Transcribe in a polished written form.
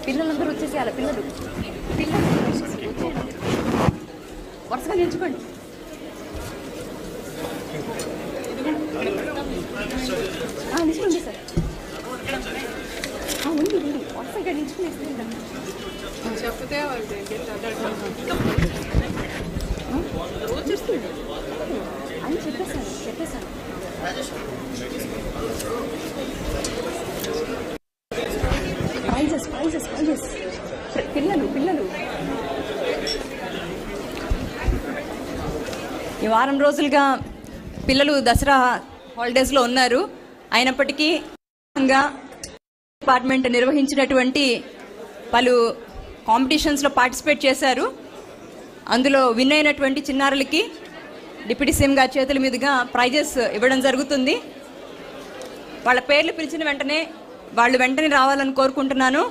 పిల్లలందరూ వచ్చేసేయాలి. పిల్లలు వరుసగా నిల్చుకోండి. నిల్చుకోండి సార్. ఉంది వరుసగా నిల్చుకుని చెప్తే అని చెప్పేశాను. ప్రైజెస్ పిల్లలు ఈ వారం రోజులుగా పిల్లలు దసరా హాలిడేస్లో ఉన్నారు. అయినప్పటికీ డిపార్ట్మెంట్ నిర్వహించినటువంటి పలు కాంపిటీషన్స్లో పార్టిసిపేట్ చేశారు. అందులో విన్ అయినటువంటి చిన్నారులకి డిప్యూటీ సీఎం గారి చేతుల మీదుగా ప్రైజెస్ ఇవ్వడం జరుగుతుంది. వాళ్ళ పేర్లు పిలిచిన వెంటనే వాళ్ళు వెంటనే రావాలని కోరుకుంటున్నాను.